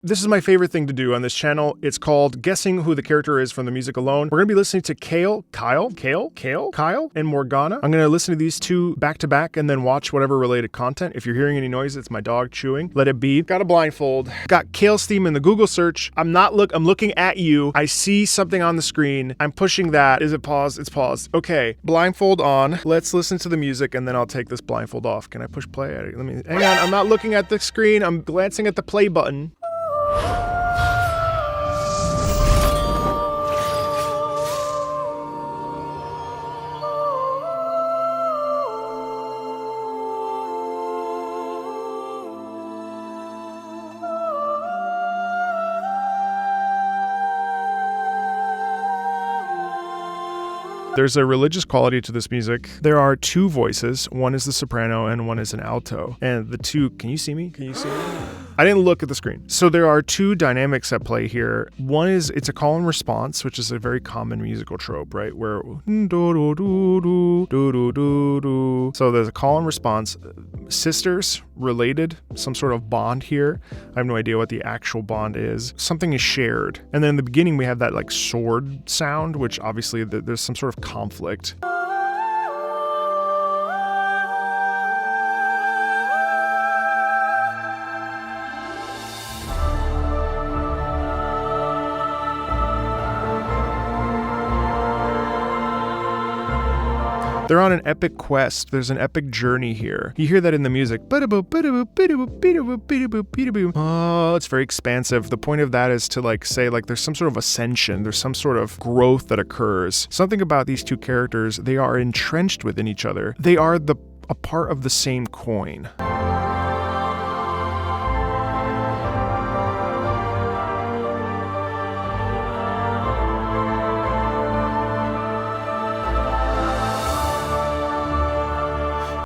This is my favorite thing to do on this channel. It's called guessing who the character is from the music alone. We're gonna be listening to Kayle, and Morgana. I'm gonna listen to these two back to back and then watch whatever related content. If you're hearing any noise, it's my dog chewing. Let it be. Got a blindfold. Got Kayle's theme in the Google search. I'm looking at you. I see something on the screen. I'm pushing that. Is it paused? It's paused. Okay, blindfold on. Let's listen to the music and then I'll take this blindfold off. Can I push play? Let me, hang on, I'm not looking at the screen. I'm glancing at the play button. There's a religious quality to this music. There are two voices. One is the soprano and one is an alto. And the two, can you see me? Can you see me? I didn't look at the screen. So there are two dynamics at play here. One is it's a call and response, which is a very common musical trope, right? Where so there's a call and response. Sisters, related, some sort of bond here. I have no idea what the actual bond is. Something is shared. And then in the beginning we have that like sword sound, which obviously there's some sort of conflict. They're on an epic quest. There's an epic journey here. You hear that in the music. Oh, it's very expansive. The point of that is to like say like there's some sort of ascension. There's some sort of growth that occurs. Something about these two characters, they are entrenched within each other. They are a part of the same coin.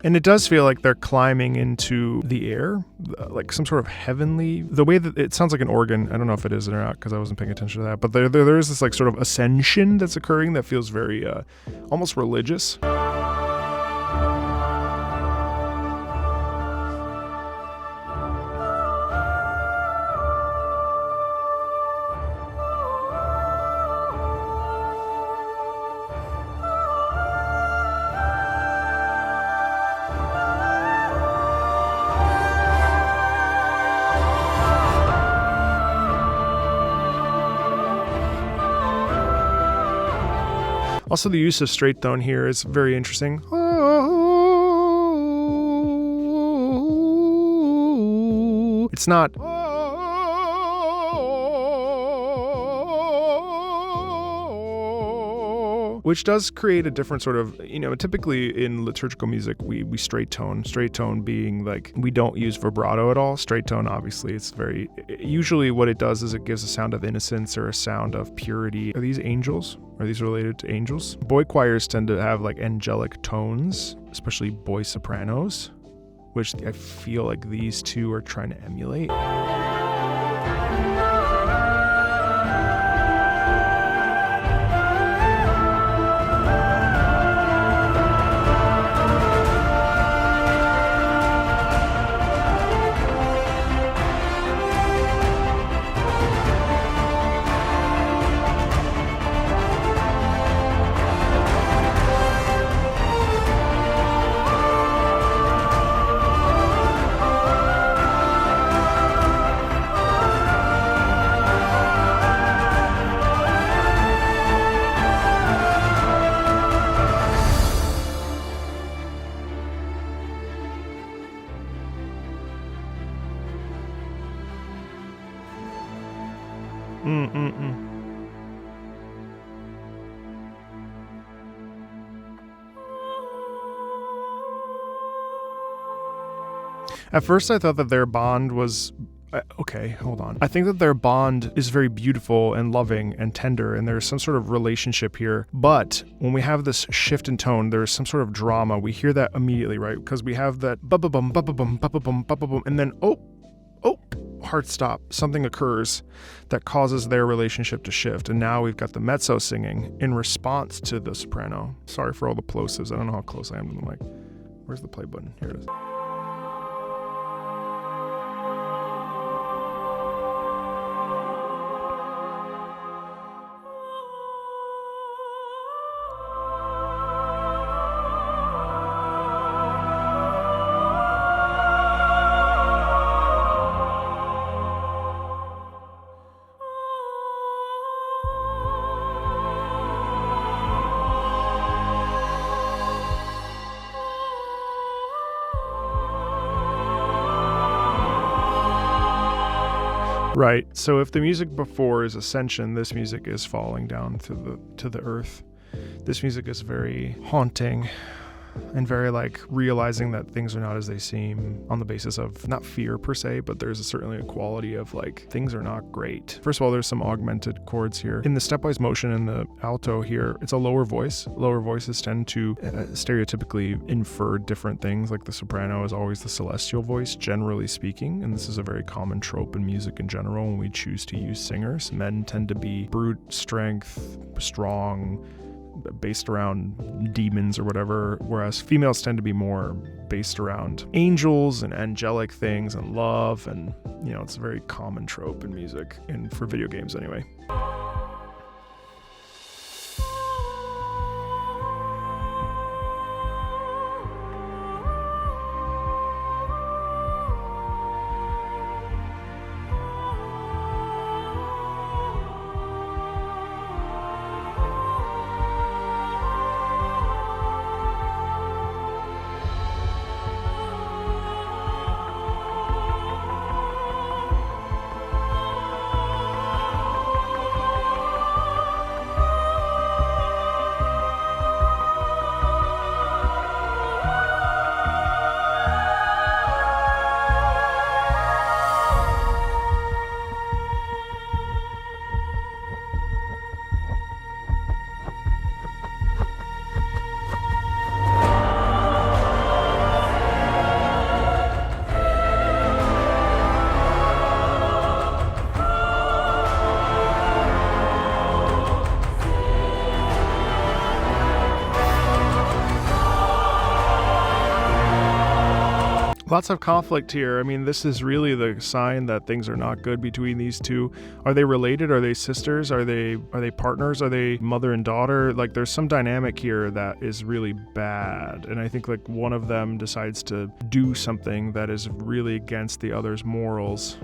And it does feel like they're climbing into the air, like some sort of heavenly, the way that it sounds like an organ. I don't know if it is or not because I wasn't paying attention to that, but there is this like sort of ascension that's occurring that feels very almost religious. Also, the use of straight tone here is very interesting. It's not. Which does create a different sort of, typically in liturgical music, we straight tone being like, we don't use vibrato at all. Straight tone, obviously, usually what it does is it gives a sound of innocence or a sound of purity. Are these angels? Are these related to angels? Boy choirs tend to have like angelic tones, especially boy sopranos, which I feel like these two are trying to emulate. At first I thought that their bond was, okay, hold on. I think that their bond is very beautiful and loving and tender, and there's some sort of relationship here. But when we have this shift in tone, there's some sort of drama. We hear that immediately, right? Because we have that ba-ba-bum, ba-ba-bum, ba-ba-bum, ba-ba-bum, and then hard stop. Something occurs that causes their relationship to shift, and now we've got the mezzo singing in response to the soprano. Sorry for all the plosives. I don't know how close I am to the mic. Where's the play button? Here it is. Right, so if the music before is ascension, this music is falling down to the earth. This music is very haunting and very like realizing that things are not as they seem, on the basis of not fear per se, but there's certainly a quality of like things are not great. First of all, there's some augmented chords here. In the stepwise motion in the alto here, it's a lower voice. Lower voices tend to stereotypically infer different things, like the soprano is always the celestial voice, generally speaking, and this is a very common trope in music in general when we choose to use singers. Men tend to be brute strength, strong, based around demons or whatever, whereas females tend to be more based around angels and angelic things and love, and it's a very common trope in music and for video games anyway. Lots of conflict here. I mean, this is really the sign that things are not good between these two. Are they related? Are they sisters? Are they partners? Are they mother and daughter? Like, there's some dynamic here that is really bad. And I think like one of them decides to do something that is really against the other's morals.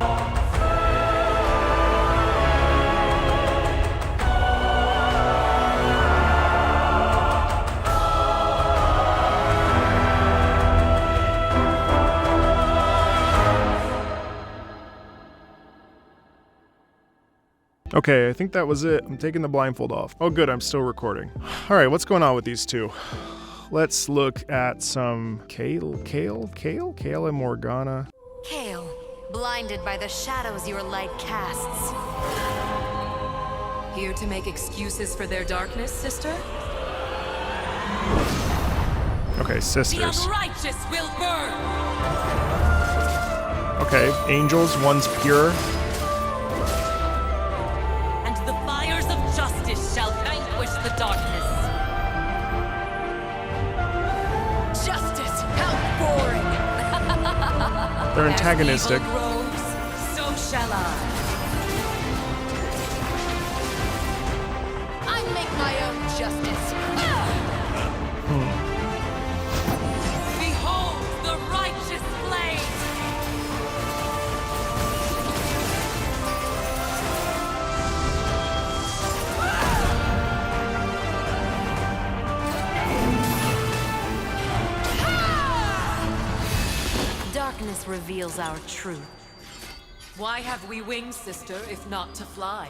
Okay, I think that was it. I'm taking the blindfold off. Oh good, I'm still recording. All right, what's going on with these two? Let's look at some Kayle and Morgana. Kayle, blinded by the shadows your light casts. Here to make excuses for their darkness, sister? Okay, sisters. The unrighteous will burn! Okay, angels, one's pure. Shall vanquish the darkness. Justice, how boring! They're antagonistic. As evil grows, so shall I. I make my own justice. Behold the righteous flame! Darkness reveals our truth. Why have we wings, sister, if not to fly?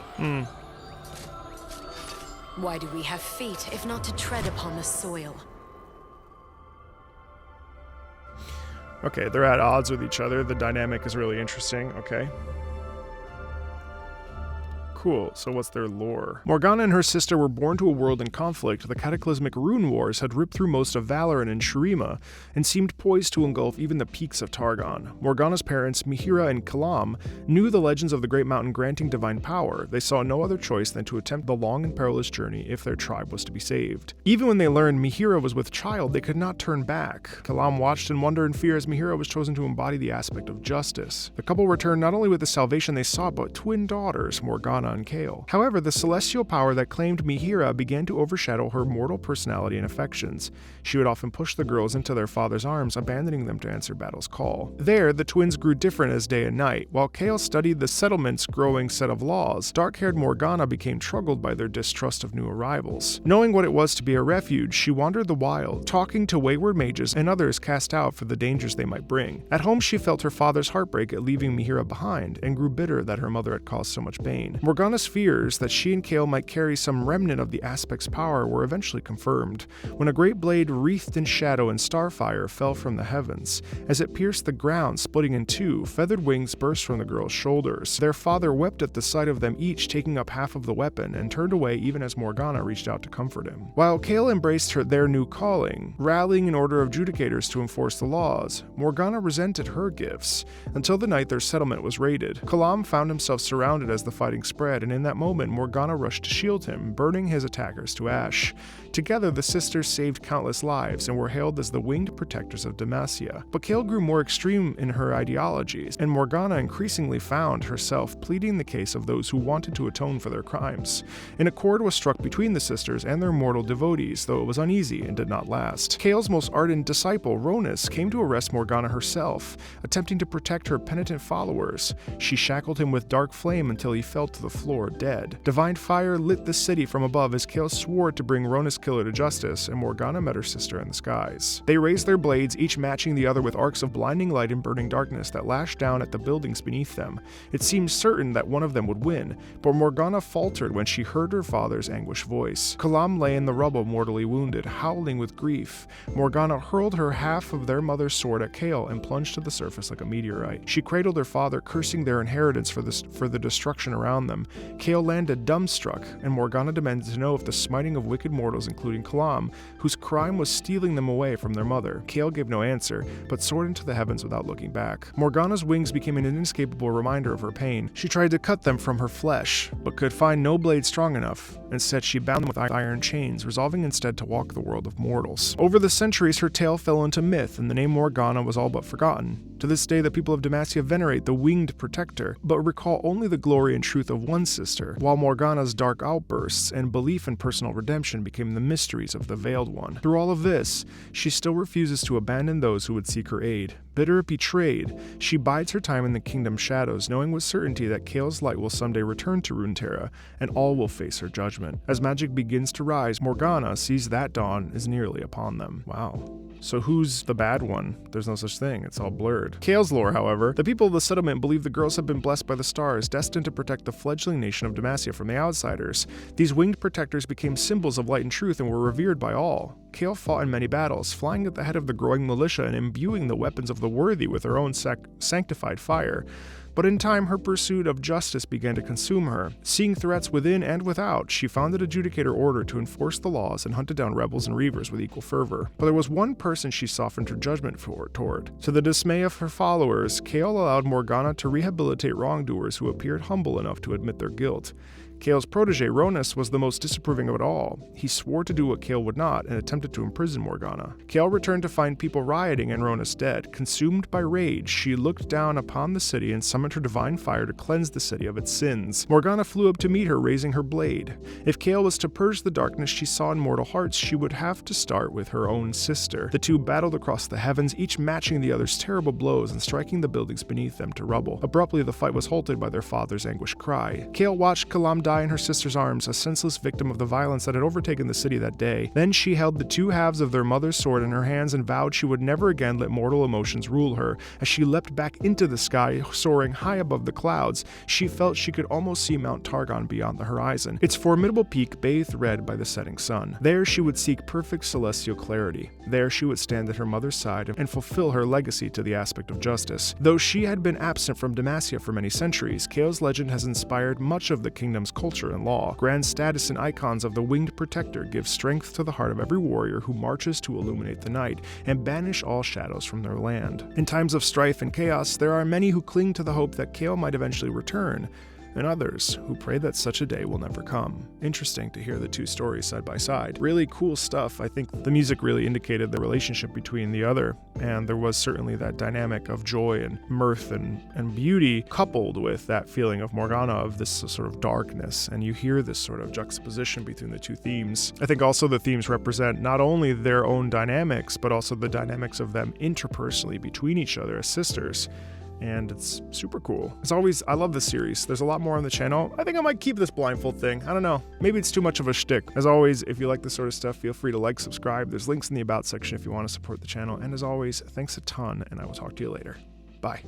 Why do we have feet, if not to tread upon the soil? Okay, they're at odds with each other. The dynamic is really interesting. Okay. Cool, so what's their lore? Morgana and her sister were born to a world in conflict. The cataclysmic rune wars had ripped through most of Valoran and Shurima, and seemed poised to engulf even the peaks of Targon. Morgana's parents, Mihira and Kalam, knew the legends of the Great Mountain granting divine power. They saw no other choice than to attempt the long and perilous journey if their tribe was to be saved. Even when they learned Mihira was with child, they could not turn back. Kalam watched in wonder and fear as Mihira was chosen to embody the aspect of justice. The couple returned not only with the salvation they sought, but twin daughters, Morgana Morgana and Kayle. However, the celestial power that claimed Mihira began to overshadow her mortal personality and affections. She would often push the girls into their father's arms, abandoning them to answer battle's call. There, the twins grew different as day and night. While Kayle studied the settlement's growing set of laws, dark-haired Morgana became troubled by their distrust of new arrivals. Knowing what it was to be a refuge, she wandered the wild, talking to wayward mages and others cast out for the dangers they might bring. At home, she felt her father's heartbreak at leaving Mihira behind, and grew bitter that her mother had caused so much pain. Morgana's fears that she and Kayle might carry some remnant of the Aspect's power were eventually confirmed, when a great blade wreathed in shadow and starfire fell from the heavens. As it pierced the ground, splitting in two, feathered wings burst from the girls' shoulders. Their father wept at the sight of them each taking up half of the weapon, and turned away even as Morgana reached out to comfort him. While Kayle embraced their new calling, rallying an order of judicators to enforce the laws, Morgana resented her gifts, until the night their settlement was raided. Kalam found himself surrounded as the fighting spread, and in that moment Morgana rushed to shield him, burning his attackers to ash. Together, the sisters saved countless lives and were hailed as the winged protectors of Demacia. But Kayle grew more extreme in her ideologies, and Morgana increasingly found herself pleading the case of those who wanted to atone for their crimes. An accord was struck between the sisters and their mortal devotees, though it was uneasy and did not last. Kayle's most ardent disciple, Ronus, came to arrest Morgana herself, attempting to protect her penitent followers. She shackled him with dark flame until he fell to the floor dead. Divine fire lit the city from above as Kayle swore to bring Ronus' killer to justice, and Morgana met her sister in the skies. They raised their blades, each matching the other with arcs of blinding light and burning darkness that lashed down at the buildings beneath them. It seemed certain that one of them would win, but Morgana faltered when she heard her father's anguished voice. Kalam lay in the rubble mortally wounded, howling with grief. Morgana hurled her half of their mother's sword at Kayle and plunged to the surface like a meteorite. She cradled her father, cursing their inheritance for the destruction around them. Kayle landed dumbstruck, and Morgana demanded to know if the smiting of wicked mortals, including Kalam, whose crime was stealing them away from their mother. Kayle gave no answer, but soared into the heavens without looking back. Morgana's wings became an inescapable reminder of her pain. She tried to cut them from her flesh, but could find no blade strong enough. Instead, she bound them with iron chains, resolving instead to walk the world of mortals. Over the centuries, her tale fell into myth, and the name Morgana was all but forgotten. To this day, the people of Demacia venerate the winged protector, but recall only the glory and truth of one sister, while Morgana's dark outbursts and belief in personal redemption became the mysteries of the Veiled One. Through all of this, she still refuses to abandon those who would seek her aid. Bitter, betrayed, she bides her time in the kingdom's shadows, knowing with certainty that Kayle's light will someday return to Runeterra, and all will face her judgment. As magic begins to rise, Morgana sees that dawn is nearly upon them. Wow. So who's the bad one? There's no such thing, it's all blurred. Kayle's lore, however, the people of the settlement believe the girls have been blessed by the stars, destined to protect the fledgling nation of Demacia from the outsiders. These winged protectors became symbols of light and truth and were revered by all. Kayle fought in many battles, flying at the head of the growing militia and imbuing the weapons of the worthy with her own sanctified fire. But in time, her pursuit of justice began to consume her. Seeing threats within and without, she founded a judicator order to enforce the laws and hunted down rebels and reavers with equal fervor. But there was one person she softened her judgment toward. To the dismay of her followers, Kayle allowed Morgana to rehabilitate wrongdoers who appeared humble enough to admit their guilt. Kayle's protege, Ronus, was the most disapproving of it all. He swore to do what Kayle would not and attempted to imprison Morgana. Kayle returned to find people rioting and Ronus dead. Consumed by rage, she looked down upon the city and summoned her divine fire to cleanse the city of its sins. Morgana flew up to meet her, raising her blade. If Kayle was to purge the darkness she saw in mortal hearts, she would have to start with her own sister. The two battled across the heavens, each matching the other's terrible blows and striking the buildings beneath them to rubble. Abruptly, the fight was halted by their father's anguished cry. Kayle watched Kalam die in her sister's arms, a senseless victim of the violence that had overtaken the city that day. Then she held the two halves of their mother's sword in her hands and vowed she would never again let mortal emotions rule her. As she leapt back into the sky, soaring high above the clouds, she felt she could almost see Mount Targon beyond the horizon, its formidable peak bathed red by the setting sun. There she would seek perfect celestial clarity. There she would stand at her mother's side and fulfill her legacy to the aspect of justice. Though she had been absent from Demacia for many centuries, Kayle's legend has inspired much of the kingdom's culture and law. Grand status and icons of the winged protector give strength to the heart of every warrior who marches to illuminate the night and banish all shadows from their land. In times of strife and chaos, there are many who cling to the hope that Kayle might eventually return. and others who pray that such a day will never come. Interesting to hear the two stories side by side. Really cool stuff. I think the music really indicated the relationship between the other, and there was certainly that dynamic of joy and mirth and beauty, coupled with that feeling of Morgana, of this sort of darkness, and you hear this sort of juxtaposition between the two themes. I think also the themes represent not only their own dynamics, but also the dynamics of them interpersonally between each other as sisters. And it's super cool. As always, I love this series. There's a lot more on the channel. I think I might keep this blindfold thing. I don't know. Maybe it's too much of a shtick. As always, if you like this sort of stuff, feel free to like, subscribe. There's links in the About section if you want to support the channel. And as always, thanks a ton, and I will talk to you later.